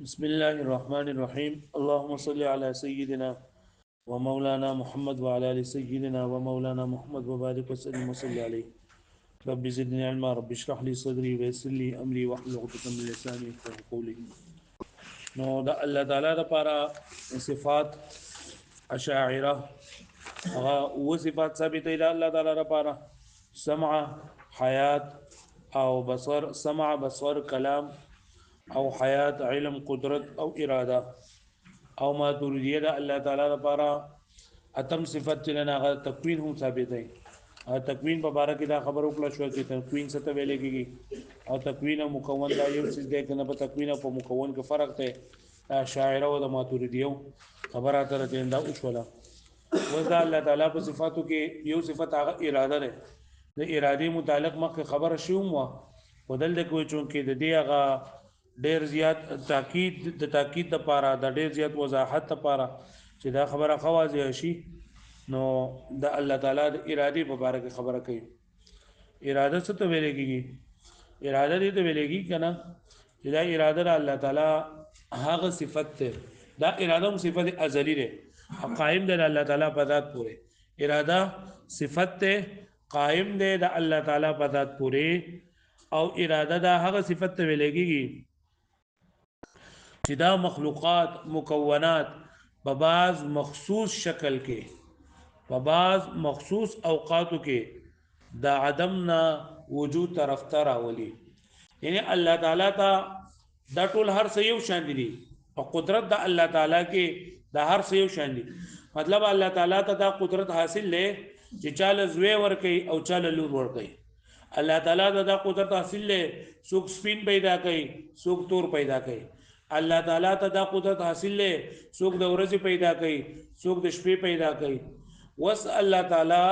بسم الله الرحمن الرحيم اللهم صل على سيدنا ومولانا محمد وعلى ال سيدنا ومولانا محمد وبارك وسلم وصل عليه رب زدني علما رب اشرح لي صدري ويسر لي امري واحلل عقدة من لساني يفقهوا قولي. نو د الله تعالی لپاره صفات اشاعره هغه صفات ثابته ده الله تعالی لپاره سمع حیات او بصر سمع بصر کلام او حیات علم قدرت او اراده او ما تريديه ده الله تعالی لپاره اتم صفت لنا هغه تکوین هم ثابت دی. تکوین په باره کې دا خبر وکړه شو چې تکوین څه ته ویل کېږي او تکوین او مکون دا یو څه دی کنه په تکوین او په مکون کې فرق دی. شاعر او د ماتوریدیو خبره تر دې دا وشوله وذا الله تعالی په صفاتو کې یو صفت هغه اراده ده. د ارادي متعلق مخکې خبره شوم و بدل د کوی چون کې د دې هغه ډیر زیات تاکید لپاره د ډیر زیات وضاحت لپاره چې دا خبره خوازی شي نو د الله تعالی د ارادي په اړه کې خبره کوي. اراده څه ته ویل کېږي؟ اراده دې ته ویل کېږي کنه چې دا اراده د الله تعالی هغه صفت ده. دا اراده هم صفت ازلی ده قائم ده الله تعالی په ذات پورې. اراده صفت ده قائم ده د الله تعالی په ذات پورې او اراده دا هغه صفت ته ویل کېږي چې دا مخلوقات مکونات په بعض مخصوص شکل کې په بعض مخصوص اوقاتو کې د عدم نه وجود طرف ته راولي. یعنی الله تعالی ته دا ټول هر څه یو شان دي او قدرت د الله تعالی کې دا هر څه یو شان دي. مطلب الله تعالی ته دا قدرت حاصل لې چې چاله زوی ور کوي او چاله لور ور کوي. الله تعالی ته دا قدرت حاصل لې څوک سپین پیدا کوي څوک تور پیدا کوي. الله تعالی ته دا قدرت حاصل لې څوک د ورځې پیدا کوي څوک د شپې پیدا کوي. وس الله تعالی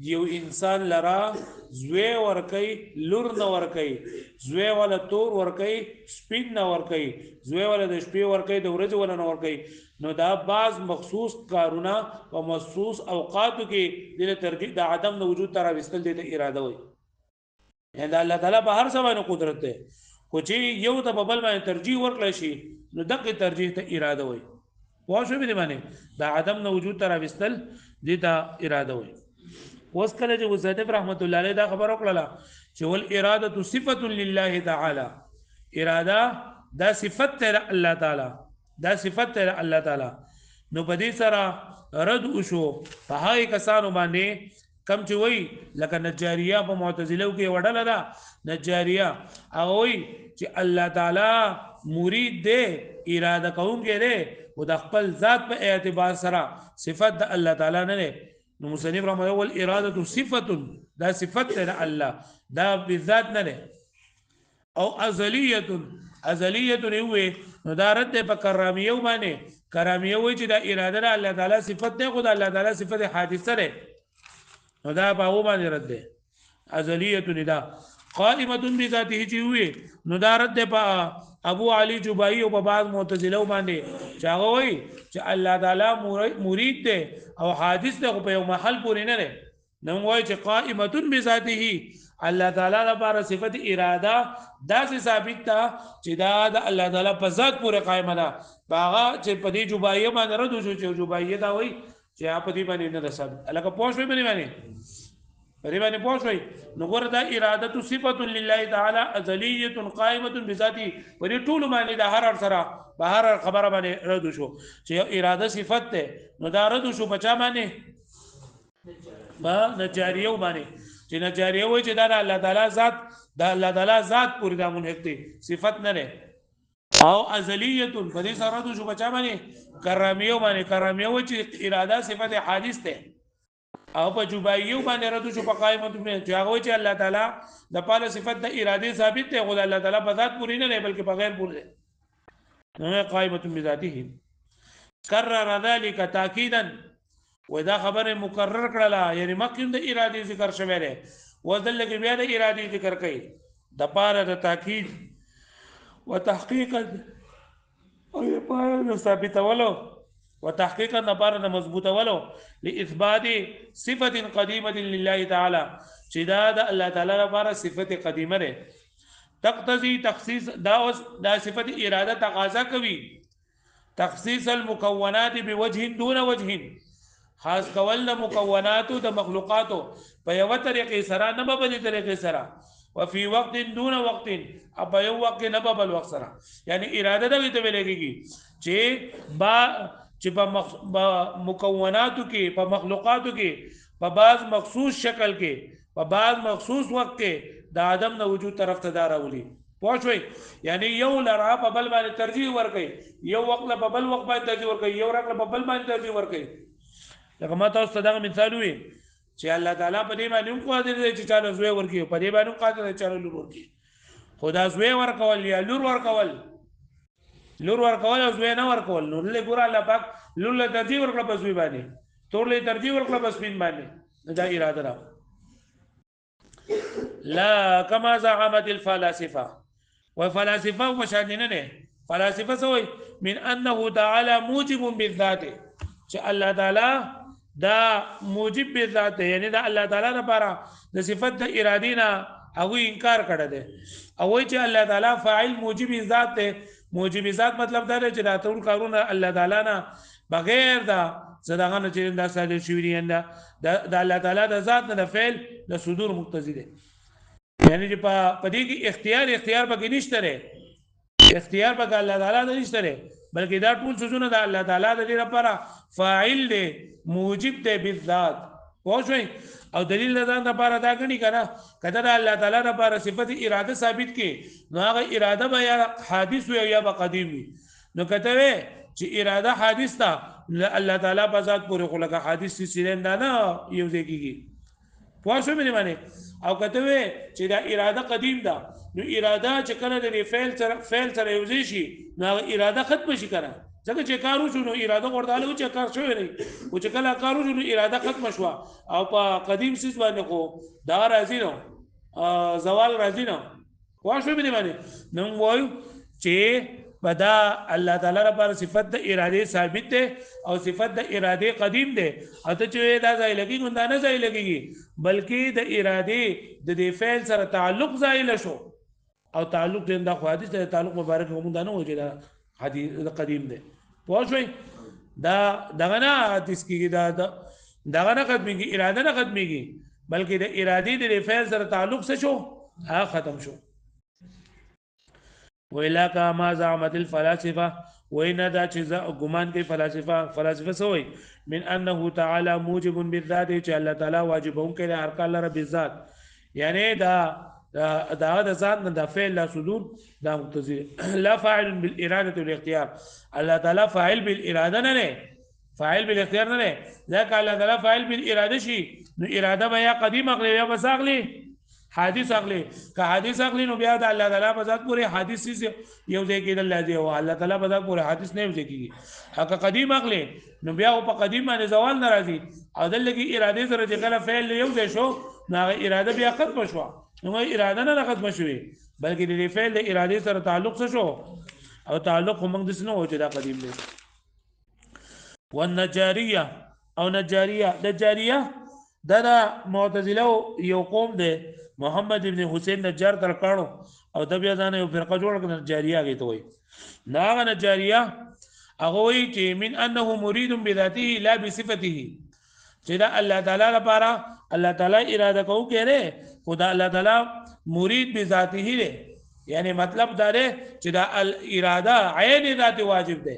یو انسان لرا زوی ور کوي لور نه ور کوي زوی ولا تور ور کوي سپین نه ور کوي زوی ولا د شپې ور کوي د ورځې ولا نه ور کوي. نو دا بعض مخصوص کارونه او مخصوص اوقاتو کې د ترجیح د عدم د وجود تر وستل د اراده وي. یعنی الله تعالی په هر څه باندې قدرت ده خو چې یو د ببل باندې ترجیح ورکړل شي نو دغه ترجیح ته اراده وي. واښو به باندې د عدم د وجود تر وستل د اراده وي. اوس کله چې مصنف رحمت الله علیه دا خبر وکړه چې ول اراده صفه لله تعالی اراده دا صفت ته الله تعالی دا صفت ته الله تعالی نو په دې سره رد وشو په هغه کسانو باندې کم چې وای لکه نجاریه په معتزله کې وړل ده. نجاریه هغه وای چې الله تعالی مرید دی اراده کوونکی دی او د خپل ذات په اعتبار سره صفت د الله تعالی نه ده. نو مصنف رحمه الله الاراده صفه دا صفت ده الله دا بالذات نه ده. او ازلیه هو نو دا رد په کرامیه باندې کرامیه وای چې دا اراده د الله تعالی صفت ده خو د الله تعالی صفت حادثه ده نو دا په و باندې رد ده. ازلیه ندا قائمه بذاته چې وي نو دا رد په ابو علي جبائي او په بعض معتزله باندې چاغه وای چې الله تعالی مرید ده او حادث ده په یو محل پورې نه ده. نو وای چې قائمه بذاته الله تعالی لپاره صفت اراده دا ثابت ده چې دا د الله تعالی په ذات پورې قائمه ده. باغه چې په دې جبائي باندې رد شو چې جبائي دا وای چې په دې باندې نه ثابت الکه پوښوي باندې باندې پوښوي نو ګوره دا اراده صفه لله تعالی ازلیه قائمه بذاته په دې ټول باندې د هر سره بهر خبره باندې رد شو چې اراده صفت ده نو دا رد شو بچا باندې با نجاریه باندې چې نجاریه وای چې دا الله تعالی ذات د الله تعالی ذات پورې د منحق دي صفت نه ده. او ازلیه په دې سره رد شو بچا باندې کرامیه باندې کرامیه وای چې اراده صفت حادث ده او په جبایو باندې رد شو په قائمه باندې چې هغه چې الله تعالی د پاله صفت د اراده ثابت ده خو الله تعالی په ذات پوری نه بلکې په غیر پوری نه قائمه بذاته. کرر ذلك تاکیدا ودا خبر مکرر کړه یعنی مخکې د اراده ذکر شوی دی وذل کې بیا د اراده ذکر کړي د پاره د تاکید وتحقیقا او په ثابت ولو وتحقيقا نبار مضبوطه ولو لاثبات صفه قديمه لله تعالى چې دا د الله تعالی لپاره صفت قدیمه ده تقتضي تخصيص دا صفت اراده تقاضا کوي تخصيص المكونات بوجه دون وجه خاص کول د مکوناتو د مخلوقاتو په یو طریقې سره نه په بل طریقې سره وفي وقت دون وقت په یو وخت نه په بل وخت سره یعنی اراده د ویته ویلېږي چې په مکوناتو کې په مخلوقاتو کې په بعض مخصوص شکل کې په بعض مخصوص وخت کې د آدم نه وجود طرف ته داراولي پوه شئ یعنی یو لرا په بل باندې ترجیح ورکړي یو وخت په بل وخت باندې ترجیح ورکړي یو رکله په بل باندې ترجیح ورکړي لکه ما تاسو ته دا مثال وي چې الله تعالی په دې باندې هم قادر دی چې چاله زوی ورکړي په دې باندې قادر دی چې چاله لور ورکړي خدا زوی ورکول یا لور ورکول او زوی نه ورکول نو له ګور الله پاک لور له ترجیح ورکړه په زوی باندې تور له ترجیح ورکړه په سپین باندې دا اراده را لا كما زعمت الفلاسفه وفلاسفه مشاهدين نه فلاسفه سوي من انه تعالى موجب بالذات چې الله تعالی دا موجب بالذات یعنی دا الله تعالی لپاره د صفت د ارادینا او انکار کړه دي او چې الله تعالی فاعل موجب ذات ته موجب ذات مطلب دا چې دا ټول کارونه الله تعالی نه بغیر دا صدقه نه چې دا ساده شوی دی دا الله تعالی د ذات نه فعل د صدور مقتضی دی یعنی چې په دې کې اختیار به کې نشته لري اختیار به الله تعالی نه نشته لري بلکې دا ټول سوزونه د الله تعالی د دې لپاره فاعل دی موجب دی بالذات پوه شئ او دلیل د ځان لپاره دا غني کنه کله د الله تعالی لپاره صفت اراده ثابت کې نو هغه اراده به یا حادث وي یا به قدیم وي نو کته چې اراده حادث تا الله تعالی په ذات پورې خلک حادث سیرنده نه یو ځکیږي پوه شو مې معنی او کته چې دا اراده قدیم ده نو اراده چې کله د فعل سره یوځي شي نو اراده ختم شي کنه ځکه چې کارو شو نو اراده ورته چې کار شوی نه او چې کله کارو شو نو اراده ختم شو او په قدیم سیس باندې خو دا راځي نو زوال راځي نو پوه شو مې معنی نو وایو چې بدا الله تعالی لپاره صفت د اراده ثابت ده او صفت د اراده قدیم ده او ته چې دا ځای لګي ګنده نه ځای لګي بلکې د اراده د دې فعل سره تعلق ځای شو او تعلق د حدیث د تعلق مبارک هم دا نه و چې دا حدیث قدیم ده پوه شئ دا دغه نه حدیث کې دغه نه ختميږي اراده نه ختميږي بلکې د اراده د فعل سره تعلق څه شو هغه ختم شو ویلا کا ما زعمت الفلاسفه وینا دا چې ګمان کوي فلاسفه سوی من انه تعالی موجب بالذات چې الله تعالی واجبون کوي هر کله رب الذات یعنی دا د ذات نه د فعل لا صدور دا مقتضی لا فاعل بالاراده والاختيار الله تعالی فاعل بالاراده نه فاعل بالاختيار نه ځکه الله تعالی فاعل بالاراده شي نو اراده به یا قدیم اغلی یا بساغلی حادث اغلی که حادث اغلی نو بیا د الله تعالی په ذات پورې حادث یو ځای کېدل لازم او الله تعالی په ذات پورې حادث نه یو ځای کېږي هغه قدیم اغلی نو بیا په قدیم باندې زوال ناراضي او دلته اراده سره چې کله فعل یو ځای شو نو اراده بیا ختم شو نو اراده نه ختم شوی بلکې د فعل د اراده سره تعلق شو او تعلق هم د سنو چې دا قدیم دی والنجاریه او نجاریه دا معتزله یو قوم دی محمد ابن حسین نجار تر کانو او د بیا ځان یو فرقه جوړ کړه نجاریه غي ته وای ناغه نجاریه هغه وی چې من انه مرید بذاته لا بصفته چې دا الله تعالی لپاره الله تعالی اراده کوي کړي خدا الله تعالی مرید بذاته دی یعنی مطلب دا دی چې دا اراده عین ذات واجب دی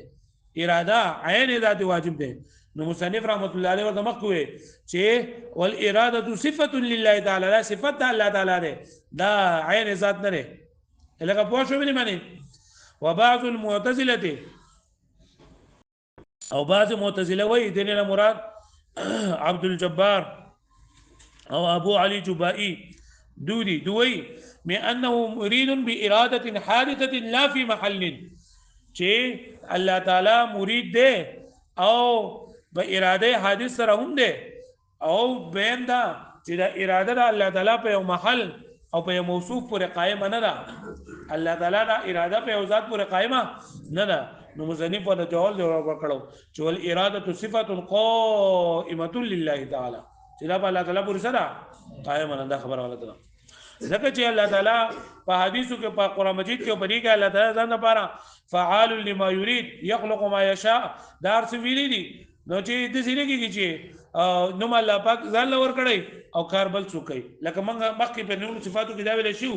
اراده عین ذات واجب دی نو مصنف رحمت الله علیه ورته مخوي چې والاراده صفه لله تعالی لا صفت الله تعالی ده دا عین ذات نه ده لکه پوه شو به معنی وبعض المعتزله او بعض معتزله وایي دینه مراد عبد الجبار او ابو علي جبائي دوی بانه مريد باراده حادثه لا في محل چې الله تعالی مرید ده او به اراده حادث سره هم ده او بین دا چې دا اراده د الله تعالی په یو محل او په یو موصوف پورې قائم نه ده الله تعالی دا اراده په یو ذات پورې قائمه نه ده نو مصنف په جواب ورکړو چې ول اراده صفه قائمه لله تعالی چې دا په الله تعالی پورې سره قائم نه ده خبره ولا ده ځکه چې الله تعالی په حدیثو کې په قرآن مجید کې په دې کې الله تعالی ځان لپاره فعال لما يريد يخلق ما يشاء دا څه ویلي دي نو چې د سینې کې چې نو الله پاک ځان لور کړی او کار بل څوک کوي لکه موږ مخکې په نوم صفاتو کې دا ویل شو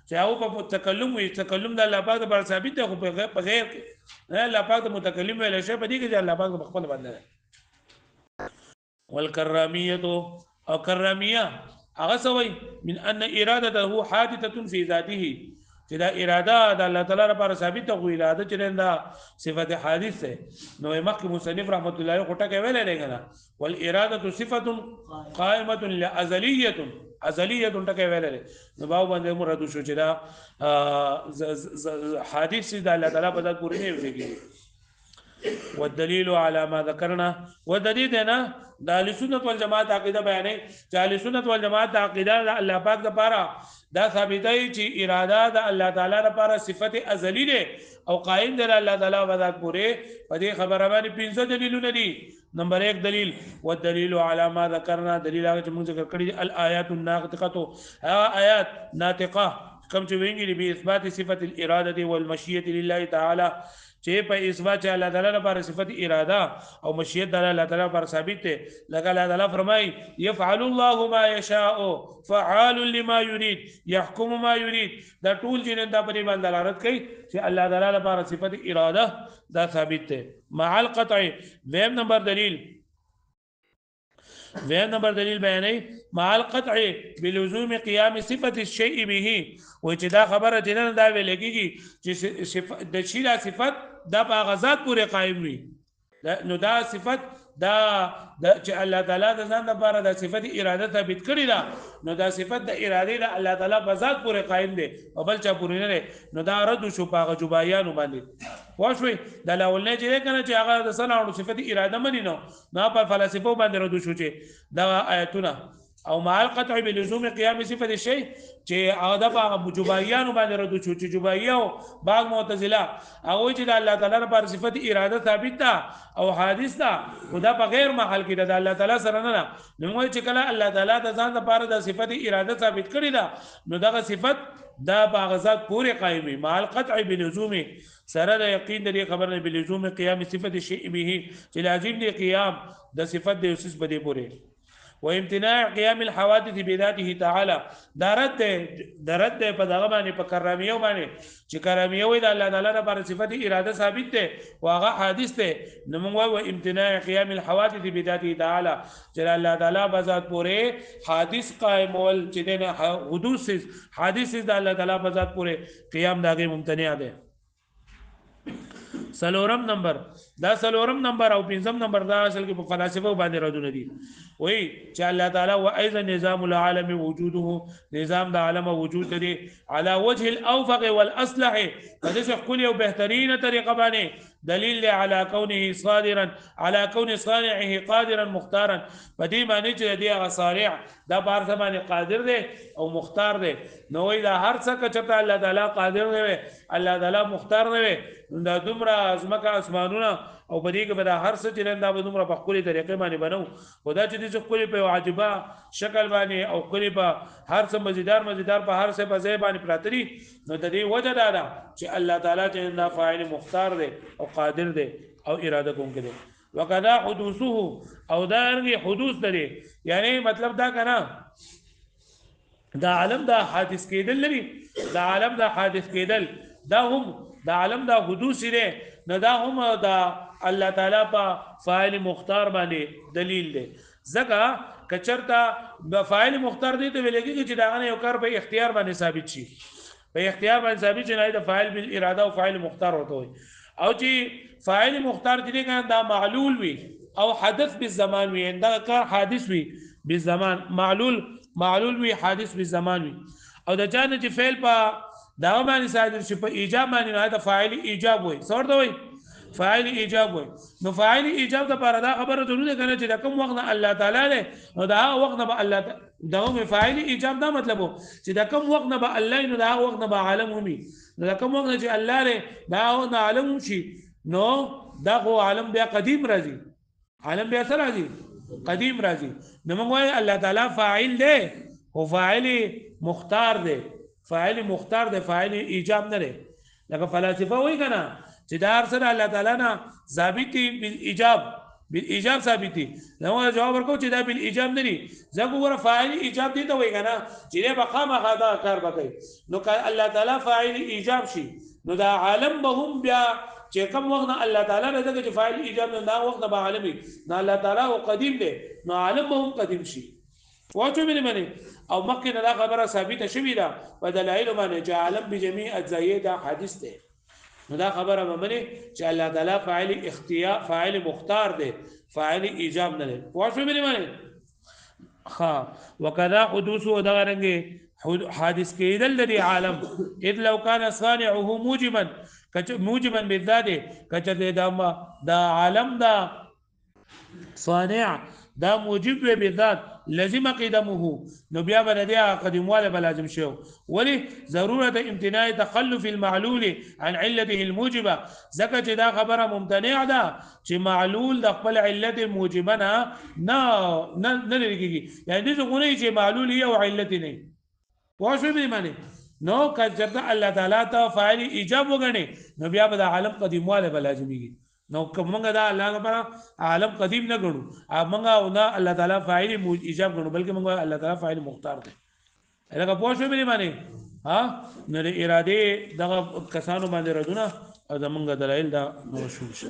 چې او په تکلم وي تکلم د الله پاک پر ثابت دی خو په غیر کې الله پاک د متکلم ویل شي په دې کې الله پاک په خپل باندې والکرامیه او کرامیه هغه سوی من ان ارادته حادثه في ذاته چې دا اراده د الله تعالی لپاره ثابت او اراده چې دا صفت حادث ده نو مخکې مصنف رحمت الله علیه کوټه کې ویل لري والاراده صفه قائمه لازليه ازلیه ټکه ویل لري نو باو باندې مراد شو چې دا حادث د الله تعالی په ذات پورې نه ویږي والدليل على ما ذكرنا ودلیل نه د اهل سنت والجماعت عقیده بیانې چې اهل سنت والجماعت عقیده د الله پاک لپاره دا ثابتای چې اراده د الله تعالی لپاره صفت ازلی ده او قائم ده الله تعالی په ذات پورې په دې خبره باندې 15 دلیلونه دي نمبر 1 دلیل والدليل على ما ذكرنا دلیل هغه چې موږ ذکر کړی الآيات الناطقه آیات ناطقه کوم چې وینګي به اثبات صفت الاراده والمشیه لله تعالی چې په اثبات الله تعالی لپاره صفت اراده او مشیت د الله تعالی لپاره ثابت ده لکه الله تعالی فرمای يفعل الله ما يشاء فعال لما يريد يحكم ما يريد دا ټول جن دا په باندې دلالت کوي چې الله تعالی لپاره صفت اراده دا ثابت ده مع القطع ویم نمبر دلیل بیانې مع القطع بلزوم قيام صفه الشيء به و چې دا خبره جنن دا ویل کېږي چې د شی لا صفت دا په غزاد پورې قائم وي نو دا صفت دا چې الله تعالی د ځان لپاره د صفت اراده ثابت کړی دا نو دا صفت د اراده د الله تعالی په ذات پورې قائم دی او بل چا پورې نه نو دا رد شو په جوبایانو باندې واښوي د لاولنه چې کنه چې هغه د صنعو صفت اراده منی نو په فلسفو باندې رد شو چې دا آیتونه او مع القطع بلزوم قيام صفه الشيء چې هغه د جوبایانو باندې رد شو چې جوبایو بعض معتزله هغه چې د الله تعالی لپاره صفت اراده ثابت ده او حادث ده خدا په غیر محل کې د الله تعالی سره نه نو چې کله الله تعالی د ځان لپاره د صفت اراده ثابت کړی ده نو دغه صفت دا باغزات پورې قائمي مع القطع بلزوم سره د یقین د خبر نه بلزوم قيام صفت الشيء به چې لازم دی قيام د صفت د اوسس بده پورې وامتناع قيام الحوادث بذاته تعالى درد په دغه باندې په کرامیو باندې چې کرامیو د الله تعالی لپاره صفت اراده ثابت ده واغه حادث ده نو موږ وایو امتناع قيام الحوادث بذاته تعالى چې الله تعالی بذات پورې حادث قائمول چې د حدوث حادث د الله تعالی بذات پورې قیام داګه ممتنع ده سلورم نمبر او پنځم نمبر دا اصل کې په فلسفه باندې راځونه دي وای چې الله تعالی و ايضا نظام العالم وجوده نظام د عالم وجود دی على وجه الاوفق والاصلح فدې خپل یو بهترینه طریقه باندې دلیل على كونه صادرا على كون صانعه قادرا مختارا پدې معنی چې دی هغه صانع دا بار زمانه قادر دی او مختار دی نو وای دا هر څه چې الله تعالی قادر دی الله تعالی مختار دی دا دومره ازمکه اسمانونه او په دې کې به هر څه چې دا به دومره په خپل طریقې باندې بنو خدا چې دې خپل په عجيبه شکل باندې او خپل په هر څه مزیدار په هر څه په ځای باندې پراتري نو د دې وجه دا ده چې الله تعالی چې دا فاعل مختار دی او قادر دی او اراده کوونکی دی وکذا حدوثه او دا حدوث دی یعنی مطلب دا کنه دا عالم دا حادث کېدل لري دا عالم دا حادث کېدل دا هم دا عالم دا حدوث دی نه دا هم دا الله تعالی په فاعل مختار باندې دلیل دی ځکه کچرتا د فاعل مختار دی ته ویلګي چې دا نه یو کار په اختیار باندې ثابت شي په اختیار باندې ثابت نه دا فاعل بالاراده او فاعل مختار وته وي او چې فاعل مختار دی کنه دا معلول وي او حدث بالزمان وي دا کار حادث وي بالزمان معلول وي حادث بالزمان وي او د جان چې فعل په دا باندې صادر شي په ایجاب باندې نه دا فاعل ایجاب وي څور دی فاعل ایجاب وي نو فاعل ایجاب د پر دا خبره ته نه کنه چې د کوم وخت الله تعالی له نو دا وخت به الله دا فاعل ایجاب دا مطلب چې د کوم وخت به الله نو دا وخت به عالم همي نو د کوم وخت چې الله له دا عالم شي نو دا خو عالم بیا قدیم راځي عالم بیا سره راځي قدیم راځي نو موږ الله تعالی فاعل دی او فاعل مختار دی، فاعل مختار دی، فاعل ایجاب نه دی. لکه فلاسفه وایي کنه چې دا هر څه د الله تعالی نه ثابت دي بالایجاب ثابت دي. نو جواب ورکو چې دا بالایجاب نه دي، ځکه ګوره فاعل ایجاب دي ته وایي کنه چې دی به خامخا دا کار به کوي. نو که الله تعالی فاعل ایجاب شي نو دا عالم به هم بیا چې کوم وخت نه الله تعالی نه دغه فاعل ایجاب نه دا وخت به عالمي نه الله تعالی او قدیم دی نو عالم به هم قدیم شي. واچو مې منی او مخکې نه دا خبره ثابته شوې ده په دلایل باندې چې عالم بجميع اجزایه دا حادث دی. نو دا خبره به منی چې الله تعالی فاعل اختیار فاعل مختار دی، فاعل ایجاب نه دی. واچو مې منی ها وکذا حدوث دا رنګ حادث کېدل د عالم اذ لو كان صانعه موجبا بالذات کچته دا عالم دا صانع دا موجب به بالذات لازم قدمه نو بیا بلدیا قدمواله بلازم شو ولی ضرورت امتناع تخلف المعلول عن علته الموجبه زکه چې دا خبره ممتنع ده چې معلول د خپل علت موجبه نه لريږي، یعنی دې غونې چې معلول یو علت نه واښو به معنی نو کچته الله تعالی ته فاعل ایجاب وګڼي نو بیا به عالم قدمواله بلازميږي. نو کومه دا الله لپاره عالم قدیم نه غنو امغه نه الله تعالی فاعل ایجاب غنو بلکې موږ الله تعالی فاعل مختار دی. لکه پوه شو به معنی ها نه اراده دغه کسانو باندې ردونه او زمونږ دلایل دا مشهور شي.